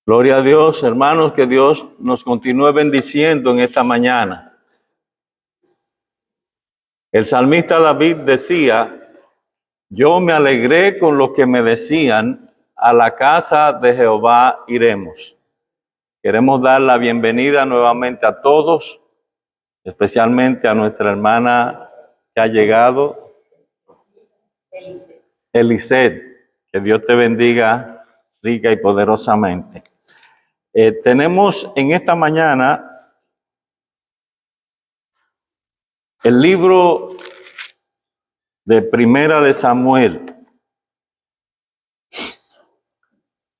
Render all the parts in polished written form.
Gloria a Dios, hermanos, que Dios nos continúe bendiciendo en esta mañana. El salmista David decía: yo me alegré con los que me decían, a la casa de Jehová iremos. Queremos dar la bienvenida nuevamente a todos, especialmente a nuestra hermana que ha llegado, Eliseth. Que Dios te bendiga rica y poderosamente. Tenemos en esta mañana el libro de Primera de Samuel.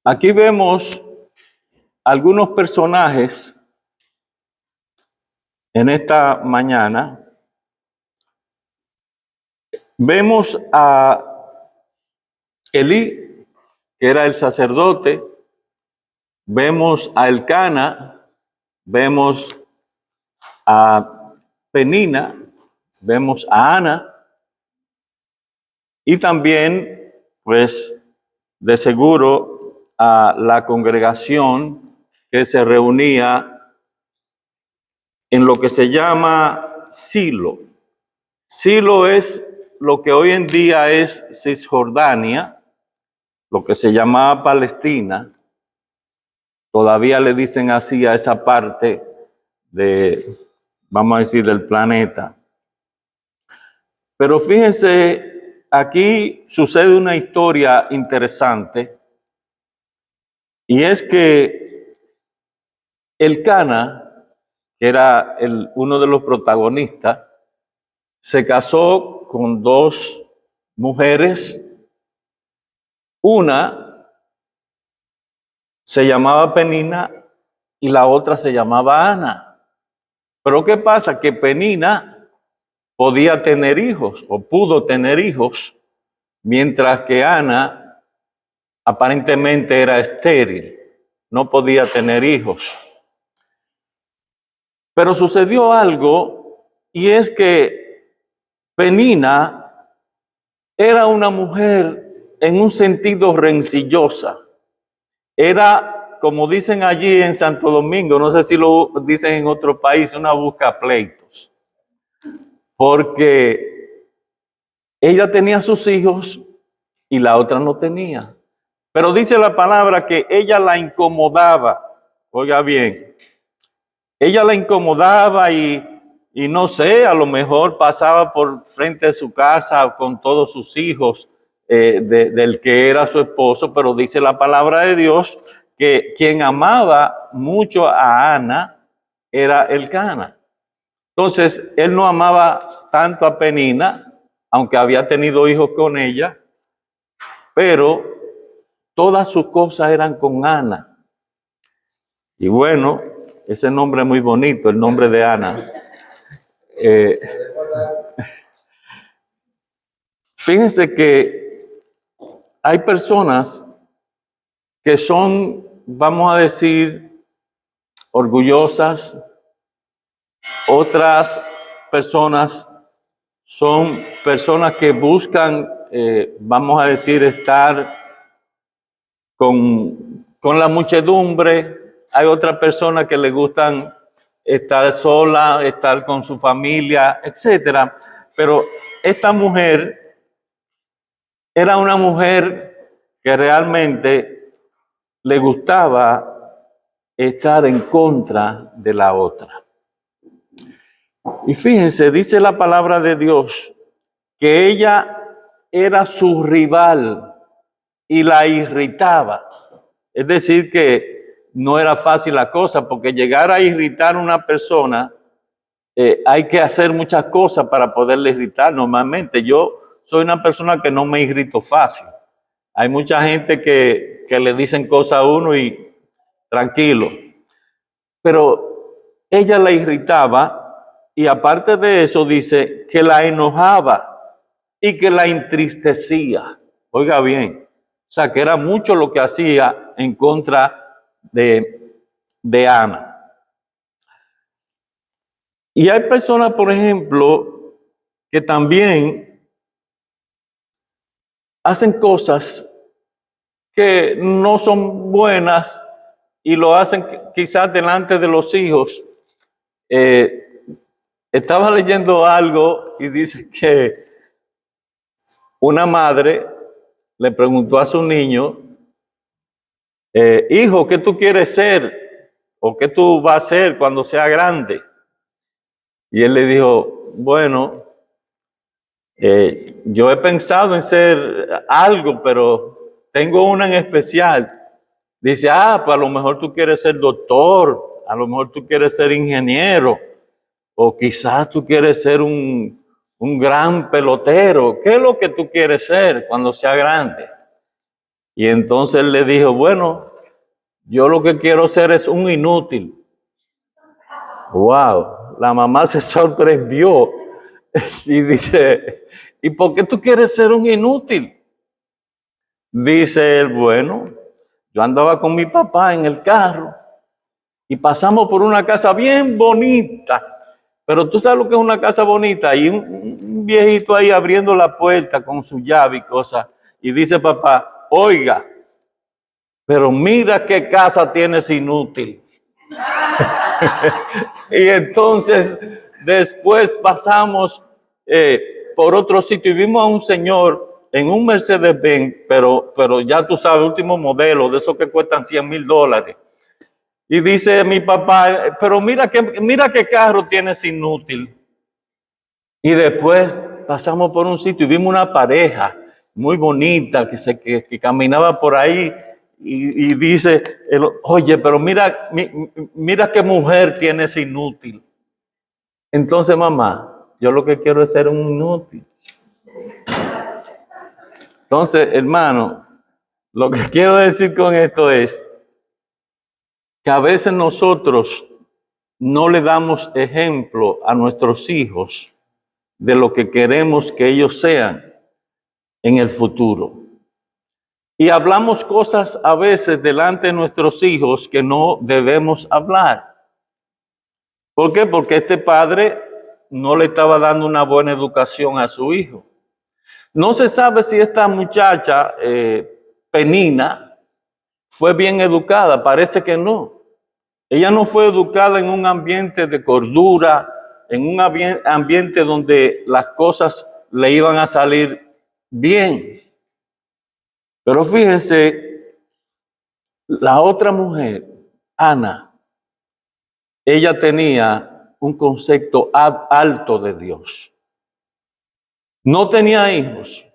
Aquí vemos algunos personajes en esta mañana. Vemos a Elí, que era el sacerdote. Vemos a Elcana, vemos a Penina, vemos a Ana, y también, pues, de seguro, a la congregación que se reunía en lo que se llama Silo. Silo es lo que hoy en día es Cisjordania, lo que se llamaba Palestina. Todavía le dicen así a esa parte de, vamos a decir, del planeta. Pero fíjense, aquí sucede una historia interesante, y es que Elcana, que era uno de los protagonistas, se casó con dos mujeres. Una se llamaba Penina y la otra se llamaba Ana. Pero ¿qué pasa? Que Penina podía tener hijos o pudo tener hijos, mientras que Ana aparentemente era estéril, no podía tener hijos. Pero sucedió algo, y es que Penina era una mujer en un sentido rencillosa. Era, como dicen allí en Santo Domingo, no sé si lo dicen en otro país, una buscapleitos. Porque ella tenía sus hijos y la otra no tenía. Pero dice la palabra que ella la incomodaba. Oiga bien, ella la incomodaba y no sé, a lo mejor pasaba por frente de su casa con todos sus hijos, del que era su esposo, pero dice la palabra de Dios que quien amaba mucho a Ana era Elcana. Entonces, él no amaba tanto a Penina, aunque había tenido hijos con ella, pero todas sus cosas eran con Ana. Y bueno, ese nombre es muy bonito, el nombre de Ana. Fíjense que hay personas que son, vamos a decir, orgullosas. Otras personas son personas que buscan, vamos a decir, estar con la muchedumbre. Hay otras personas que les gustan estar sola, estar con su familia, etcétera. Pero esta mujer era una mujer que realmente le gustaba estar en contra de la otra. Y fíjense, dice la palabra de Dios que ella era su rival y la irritaba. Es decir, que no era fácil la cosa, porque llegar a irritar a una persona, hay que hacer muchas cosas para poderle irritar. Normalmente yo soy una persona que no me irrito fácil. Hay mucha gente que le dicen cosas a uno y tranquilo. Pero ella la irritaba, y aparte de eso dice que la enojaba y que la entristecía. Oiga bien, o sea que era mucho lo que hacía en contra de Ana. Y hay personas, por ejemplo, que también hacen cosas que no son buenas, y lo hacen quizás delante de los hijos. Estaba leyendo algo y dice que una madre le preguntó a su niño, hijo, ¿qué tú quieres ser? ¿O qué tú vas a ser cuando sea grande? Y él le dijo, bueno, yo he pensado en ser algo, pero tengo una en especial. Dice, pues a lo mejor tú quieres ser doctor, a lo mejor tú quieres ser ingeniero, o quizás tú quieres ser un gran pelotero. ¿Qué es lo que tú quieres ser cuando sea grande? Y entonces él le dijo, bueno, yo lo que quiero ser es un inútil. Wow, la mamá se sorprendió y dice, ¿y por qué tú quieres ser un inútil? Dice él, bueno, yo andaba con mi papá en el carro y pasamos por una casa bien bonita. Pero tú sabes lo que es una casa bonita, y un viejito ahí abriendo la puerta con su llave y cosas. Y dice papá, oiga, pero mira qué casa tienes inútil. Y entonces después pasamos por otro sitio y vimos a un señor en un Mercedes-Benz, pero ya tú sabes, último modelo, de esos que cuestan $100,000. Y dice mi papá, pero mira qué carro tienes inútil. Y después pasamos por un sitio y vimos una pareja muy bonita que caminaba por ahí y dice, oye, pero mira qué mujer tienes inútil. Entonces, mamá, yo lo que quiero es ser un inútil. Entonces, hermano, lo que quiero decir con esto es que a veces nosotros no le damos ejemplo a nuestros hijos de lo que queremos que ellos sean en el futuro. Y hablamos cosas a veces delante de nuestros hijos que no debemos hablar. ¿Por qué? Porque este padre no le estaba dando una buena educación a su hijo. No se sabe si esta muchacha, Penina, fue bien educada. Parece que no. Ella no fue educada en un ambiente de cordura, en un ambiente donde las cosas le iban a salir bien. Pero fíjense, la otra mujer, Ana, ella tenía un concepto alto de Dios. No tenía hijos,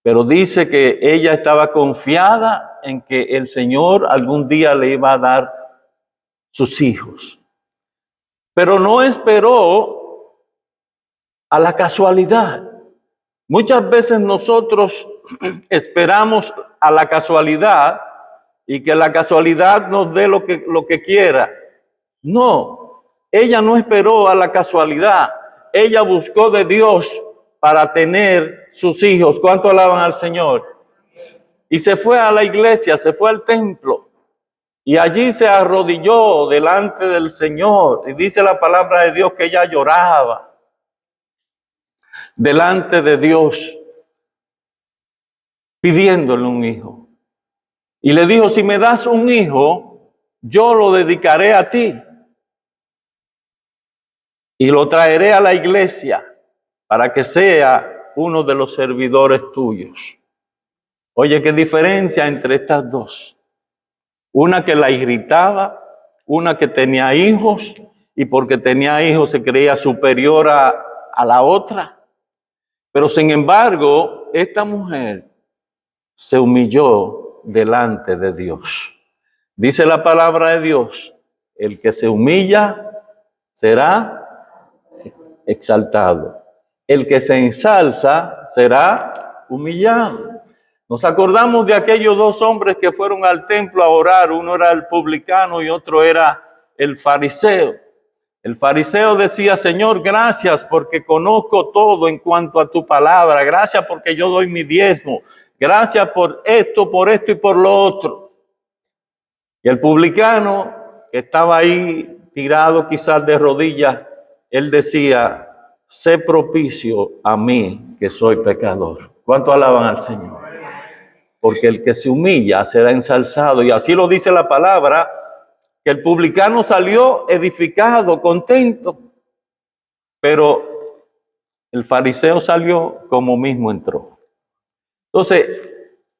pero dice que ella estaba confiada en que el Señor algún día le iba a dar sus hijos. Pero no esperó a la casualidad. Muchas veces nosotros esperamos a la casualidad y que la casualidad nos dé lo que quiera. No, ella no esperó a la casualidad. Ella buscó de Dios para tener sus hijos. ¿Cuánto alaban al Señor? Y se fue a la iglesia, se fue al templo. Y allí se arrodilló delante del Señor. Y dice la palabra de Dios que ella lloraba delante de Dios, pidiéndole un hijo. Y le dijo, si me das un hijo, yo lo dedicaré a ti. Y lo traeré a la iglesia para que sea uno de los servidores tuyos. Oye, qué diferencia entre estas dos. Una que la irritaba, una que tenía hijos, y porque tenía hijos se creía superior a la otra. Pero sin embargo, esta mujer se humilló delante de Dios. Dice la palabra de Dios, el que se humilla será exaltado. El que se ensalza será humillado. Nos acordamos de aquellos dos hombres que fueron al templo a orar. Uno era el publicano y otro era el fariseo. El fariseo decía, Señor, gracias porque conozco todo en cuanto a tu palabra. Gracias porque yo doy mi diezmo. Gracias por esto y por lo otro. Y el publicano, que estaba ahí tirado quizás de rodillas, él decía, sé propicio a mí que soy pecador. ¿Cuánto alaban al Señor? Porque el que se humilla será ensalzado. Y así lo dice la palabra que el publicano salió edificado, contento, pero el fariseo salió como mismo entró. Entonces,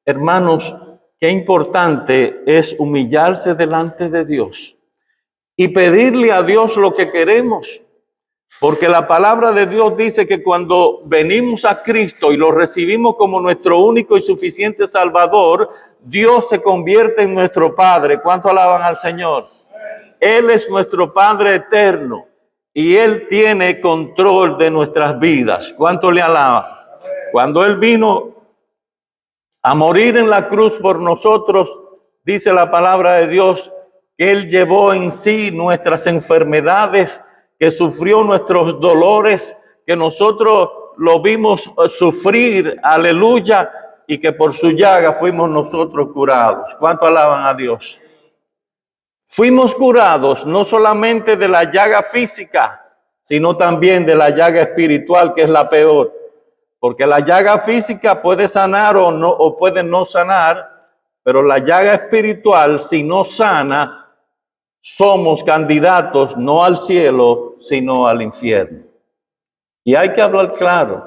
hermanos, qué importante es humillarse delante de Dios y pedirle a Dios lo que queremos. Porque la palabra de Dios dice que cuando venimos a Cristo y lo recibimos como nuestro único y suficiente Salvador, Dios se convierte en nuestro Padre. ¿Cuánto alaban al Señor? Él es nuestro Padre eterno y Él tiene control de nuestras vidas. ¿Cuánto le alaban? Cuando Él vino a morir en la cruz por nosotros, dice la palabra de Dios, que Él llevó en sí nuestras enfermedades, que sufrió nuestros dolores, que nosotros lo vimos sufrir, aleluya, y que por su llaga fuimos nosotros curados. ¿Cuánto alaban a Dios? Fuimos curados no solamente de la llaga física, sino también de la llaga espiritual, que es la peor. Porque la llaga física puede sanar o no, o puede no sanar, pero la llaga espiritual, si no sana, somos candidatos no al cielo, sino al infierno. Y hay que hablar claro.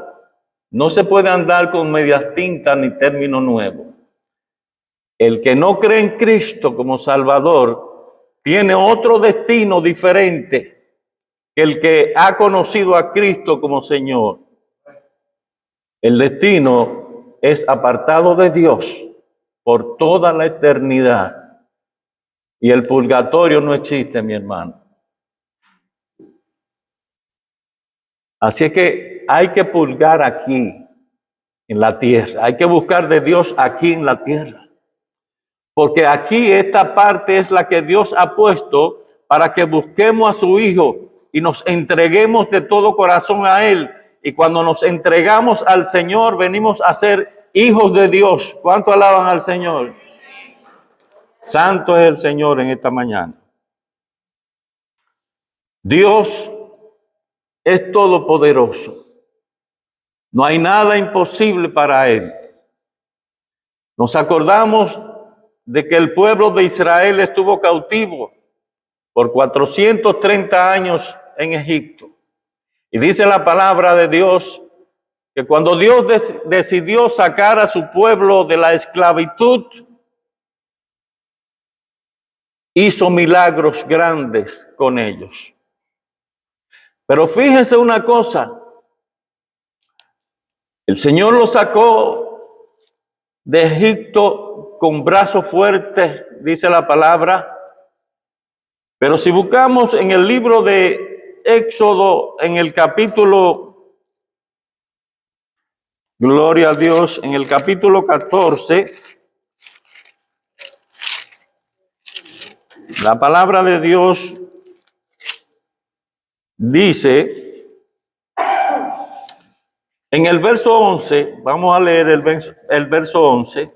No se puede andar con medias tintas ni término nuevo. El que no cree en Cristo como Salvador tiene otro destino diferente que el que ha conocido a Cristo como Señor. El destino es apartado de Dios por toda la eternidad. Y el purgatorio no existe, mi hermano. Así es que hay que purgar aquí, en la tierra. Hay que buscar de Dios aquí en la tierra. Porque aquí esta parte es la que Dios ha puesto para que busquemos a su Hijo y nos entreguemos de todo corazón a Él. Y cuando nos entregamos al Señor, venimos a ser hijos de Dios. ¿Cuánto alaban al Señor? Santo es el Señor en esta mañana. Dios es todopoderoso. No hay nada imposible para Él. Nos acordamos de que el pueblo de Israel estuvo cautivo por 430 años en Egipto. Y dice la palabra de Dios que cuando Dios decidió sacar a su pueblo de la esclavitud, hizo milagros grandes con ellos. Pero fíjense una cosa, el Señor los sacó de Egipto con brazo fuerte, dice la palabra. Pero si buscamos en el libro de Éxodo, en el capítulo, gloria a Dios, en el capítulo 14, la palabra de Dios dice, en el verso 11, vamos a leer el verso 11,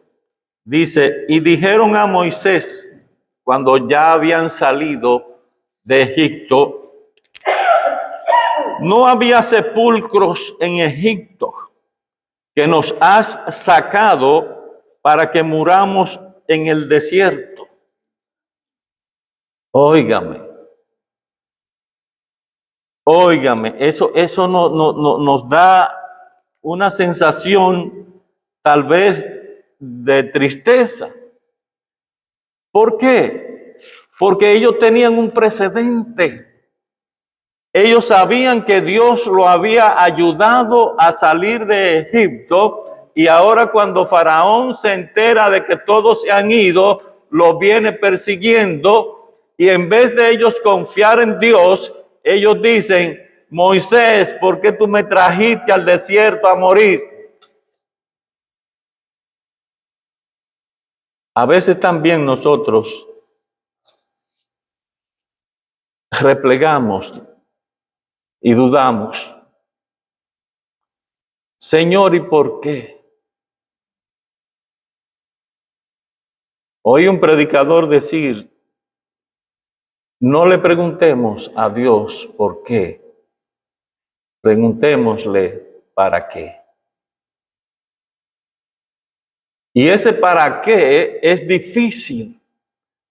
dice, y dijeron a Moisés, cuando ya habían salido de Egipto, no había sepulcros en Egipto que nos has sacado para que muramos en el desierto. Óigame, eso nos da una sensación tal vez de tristeza. ¿Por qué? Porque ellos tenían un precedente. Ellos sabían que Dios lo había ayudado a salir de Egipto y ahora cuando Faraón se entera de que todos se han ido, lo viene persiguiendo y en vez de ellos confiar en Dios, ellos dicen, Moisés, ¿por qué tú me trajiste al desierto a morir? A veces también nosotros replegamos y dudamos. Señor, ¿y por qué? Oí un predicador decir, no le preguntemos a Dios por qué, preguntémosle para qué. Y ese para qué es difícil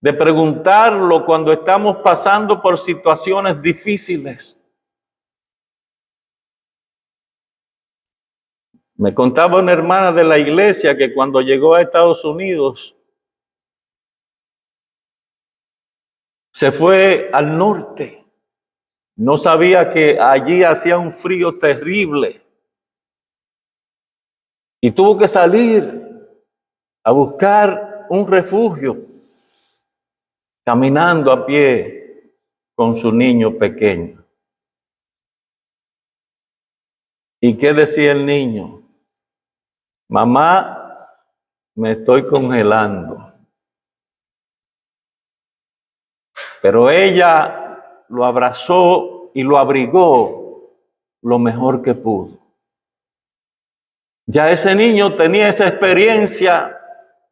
de preguntarlo cuando estamos pasando por situaciones difíciles. Me contaba una hermana de la iglesia que cuando llegó a Estados Unidos, se fue al norte. No sabía que allí hacía un frío terrible. Y tuvo que salir a buscar un refugio, caminando a pie con su niño pequeño. ¿Y qué decía el niño? Mamá, me estoy congelando. Pero ella lo abrazó y lo abrigó lo mejor que pudo. Ya ese niño tenía esa experiencia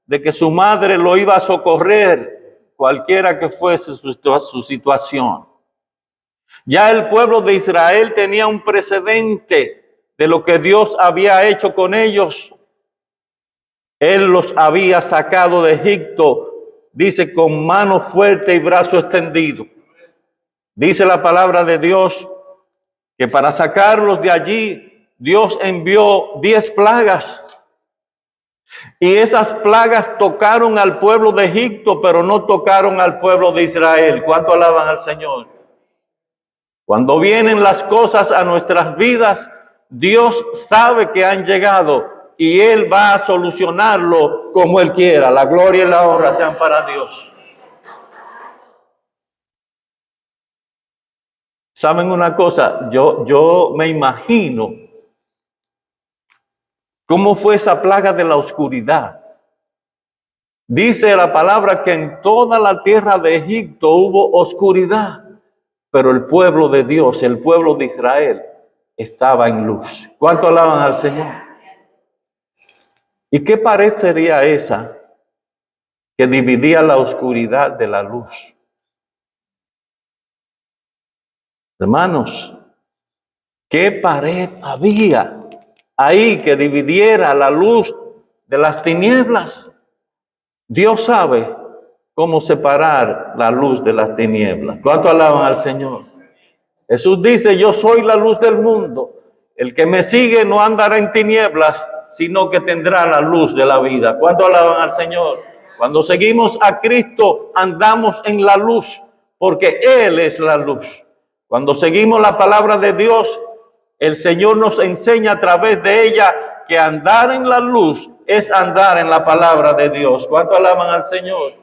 de que su madre lo iba a socorrer, cualquiera que fuese su situación. Ya el pueblo de Israel tenía un precedente de lo que Dios había hecho con ellos. Él los había sacado de Egipto, dice, con mano fuerte y brazo extendido. Dice la palabra de Dios que para sacarlos de allí, Dios envió 10 plagas. Y esas plagas tocaron al pueblo de Egipto, pero no tocaron al pueblo de Israel. ¿Cuánto alaban al Señor? Cuando vienen las cosas a nuestras vidas, Dios sabe que han llegado y Él va a solucionarlo como Él quiera. La gloria y la honra sean para Dios. ¿Saben una cosa? Yo me imagino cómo fue esa plaga de la oscuridad. Dice la palabra que en toda la tierra de Egipto hubo oscuridad, pero el pueblo de Dios, el pueblo de Israel, estaba en luz. ¿Cuánto alaban al Señor? ¿Y qué pared sería esa que dividía la oscuridad de la luz? Hermanos, ¿qué pared había ahí que dividiera la luz de las tinieblas? Dios sabe cómo separar la luz de las tinieblas. ¿Cuánto alaban al Señor? Jesús dice, yo soy la luz del mundo. El que me sigue no andará en tinieblas, sino que tendrá la luz de la vida. ¿Cuánto alaban al Señor? Cuando seguimos a Cristo, andamos en la luz, porque Él es la luz. Cuando seguimos la palabra de Dios, el Señor nos enseña a través de ella que andar en la luz es andar en la palabra de Dios. ¿Cuánto alaban al Señor?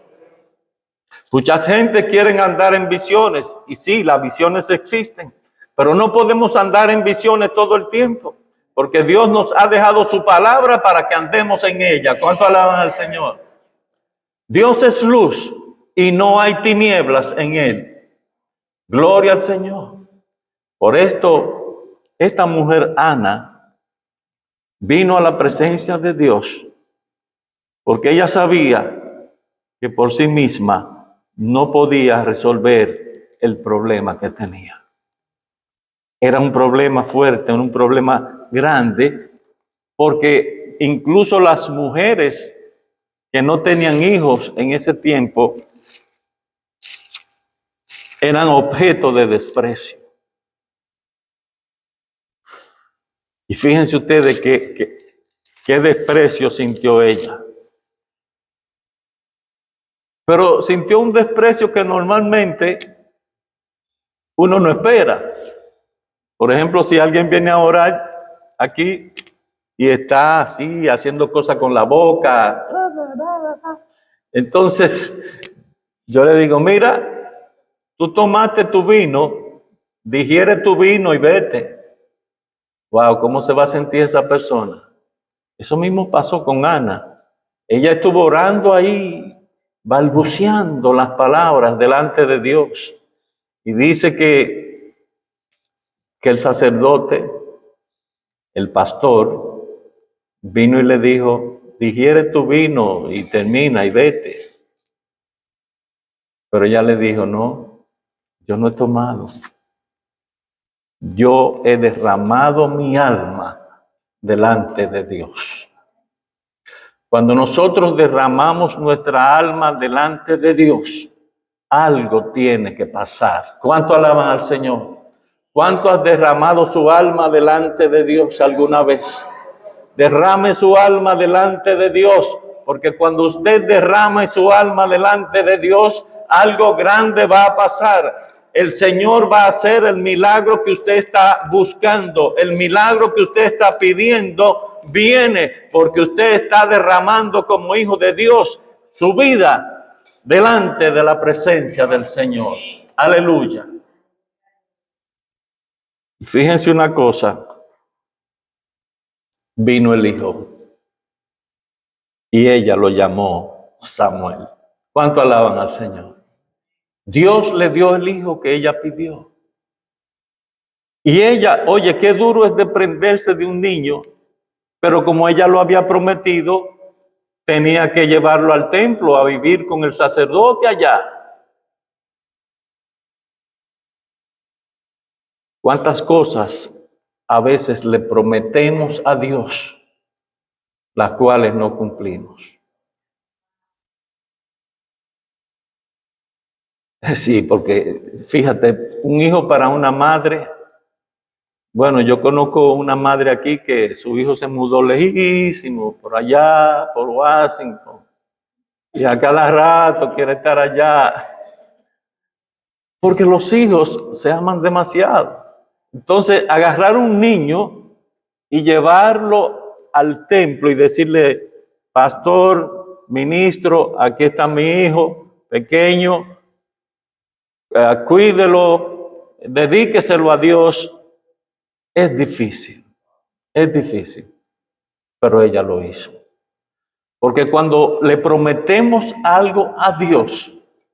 Mucha gente quiere andar en visiones, y sí, las visiones existen, pero no podemos andar en visiones todo el tiempo, porque Dios nos ha dejado su palabra para que andemos en ella. ¿Cuánto alaban al Señor? Dios es luz y no hay tinieblas en Él. Gloria al Señor. Por esto, esta mujer Ana vino a la presencia de Dios, porque ella sabía que por sí misma no podía resolver el problema que tenía. Era un problema fuerte, un problema grande, porque incluso las mujeres que no tenían hijos en ese tiempo eran objeto de desprecio. Y fíjense ustedes qué desprecio sintió ella. Pero sintió un desprecio que normalmente uno no espera. Por ejemplo, si alguien viene a orar aquí y está así haciendo cosas con la boca, entonces yo le digo, mira, tú tomaste tu vino, digiere tu vino y vete. Wow, ¿cómo se va a sentir esa persona? Eso mismo pasó con Ana. Ella estuvo orando ahí, balbuceando las palabras delante de Dios. Y dice que el sacerdote, el pastor, vino y le dijo, digiere tu vino y termina y vete. Pero ella le dijo, no, yo no he tomado. Yo he derramado mi alma delante de Dios. Cuando nosotros derramamos nuestra alma delante de Dios, algo tiene que pasar. ¿Cuánto alaban al Señor? ¿Cuánto has derramado su alma delante de Dios alguna vez? Derrame su alma delante de Dios, porque cuando usted derrama su alma delante de Dios, algo grande va a pasar. El Señor va a hacer el milagro que usted está buscando, el milagro que usted está pidiendo, viene porque usted está derramando como hijo de Dios su vida delante de la presencia del Señor. Aleluya. Fíjense una cosa, vino el hijo y ella lo llamó Samuel. ¿Cuánto alaban al Señor? Dios le dio el hijo que ella pidió. Y ella, oye, qué duro es desprenderse de un niño, pero como ella lo había prometido, tenía que llevarlo al templo a vivir con el sacerdote allá. ¿Cuántas cosas a veces le prometemos a Dios, las cuales no cumplimos? Sí, porque fíjate, un hijo para una madre. Bueno, yo conozco una madre aquí que su hijo se mudó lejísimo, por allá, por Washington, y a cada rato quiere estar allá, porque los hijos se aman demasiado. Entonces, agarrar un niño y llevarlo al templo y decirle, pastor, ministro, aquí está mi hijo pequeño, cuídelo, dedíqueselo a Dios. Es difícil, pero ella lo hizo. Porque cuando le prometemos algo a Dios,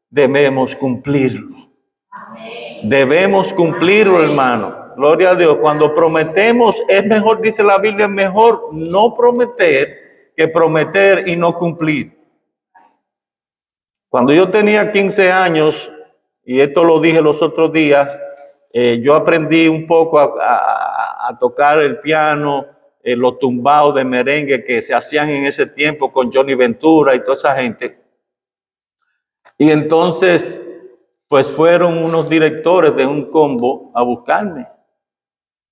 debemos cumplirlo. Debemos cumplirlo, hermano. Gloria a Dios. Cuando prometemos, es mejor, dice la Biblia, es mejor no prometer que prometer y no cumplir. Cuando yo tenía 15 años, y esto lo dije los otros días, yo aprendí un poco a tocar el piano, los tumbados de merengue que se hacían en ese tiempo con Johnny Ventura y toda esa gente. Y entonces, pues fueron unos directores de un combo a buscarme,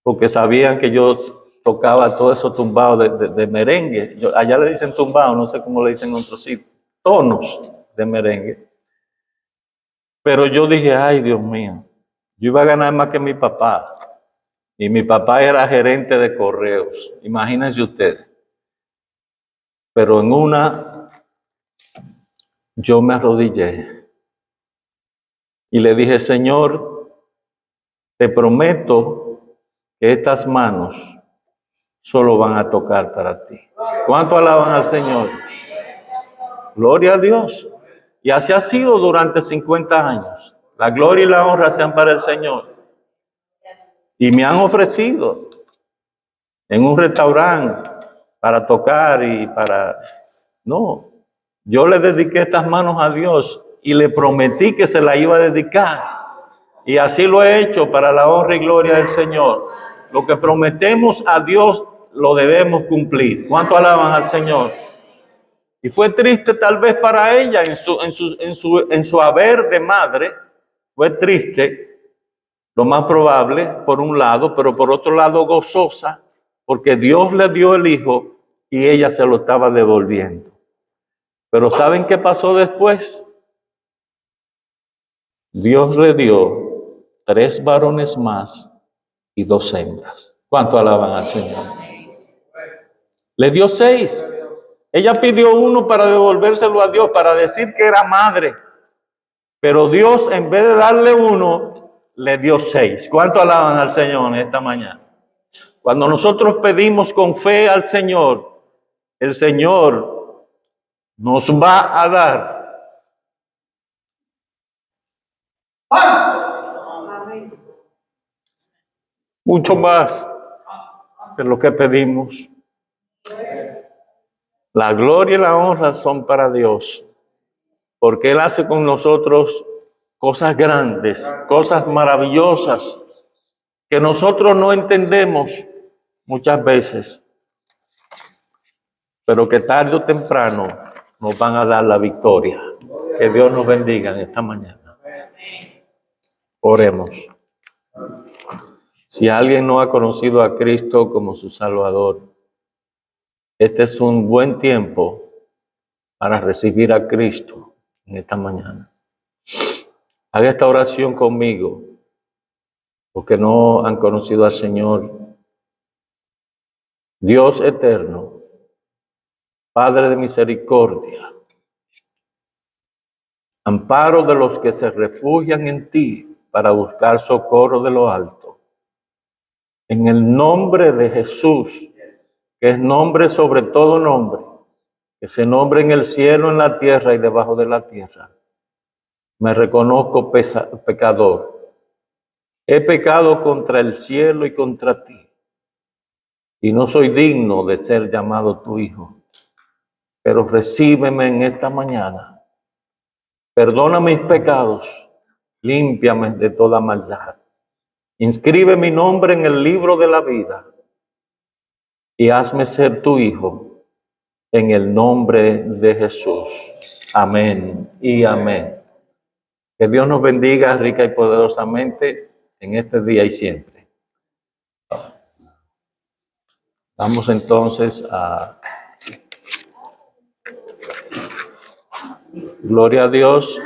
porque sabían que yo tocaba todos esos tumbados de merengue. Allá le dicen tumbados, no sé cómo le dicen en otros sitios, tonos de merengue. Pero yo dije, ay, Dios mío, yo iba a ganar más que mi papá. Y mi papá era gerente de correos, imagínense ustedes. Pero en una, yo me arrodillé y le dije, Señor, te prometo que estas manos solo van a tocar para ti. ¿Cuánto alaban al Señor? Gloria a Dios. Y así ha sido durante 50 años. La gloria y la honra sean para el Señor. Y me han ofrecido en un restaurante para tocar y para... No, yo le dediqué estas manos a Dios y le prometí que se la iba a dedicar. Y así lo he hecho para la honra y gloria del Señor. Lo que prometemos a Dios lo debemos cumplir. ¿Cuánto alaban al Señor? Y fue triste tal vez para ella en su haber de madre. Fue triste, lo más probable, por un lado, pero por otro lado gozosa, porque Dios le dio el hijo y ella se lo estaba devolviendo. Pero ¿saben qué pasó después? Dios le dio 3 varones más y 2 hembras. ¿Cuánto alaban al Señor? Le dio 6. Ella pidió 1 para devolvérselo a Dios, para decir que era madre. Pero Dios, en vez de darle 1, le dio 6. ¿Cuánto alaban al Señor esta mañana? Cuando nosotros pedimos con fe al Señor, el Señor nos va a dar. Mucho más de lo que pedimos. La gloria y la honra son para Dios, porque Él hace con nosotros cosas grandes, cosas maravillosas, que nosotros no entendemos muchas veces. pero que tarde o temprano nos van a dar la victoria. Que Dios nos bendiga en esta mañana. Oremos. Si alguien no ha conocido a Cristo como su Salvador, este es un buen tiempo para recibir a Cristo en esta mañana. Haga esta oración conmigo, porque no han conocido al Señor. Dios eterno, Padre de misericordia, amparo de los que se refugian en ti para buscar socorro de lo alto. En el nombre de Jesús, que es nombre sobre todo nombre, que se nombre en el cielo, en la tierra y debajo de la tierra. Me reconozco pecador. He pecado contra el cielo y contra ti, y no soy digno de ser llamado tu hijo. Pero recíbeme en esta mañana. Perdona mis pecados, límpiame de toda maldad. Inscribe mi nombre en el libro de la vida y hazme ser tu hijo en el nombre de Jesús. Amén y amén. Que Dios nos bendiga rica y poderosamente en este día y siempre. Vamos entonces a... Gloria a Dios.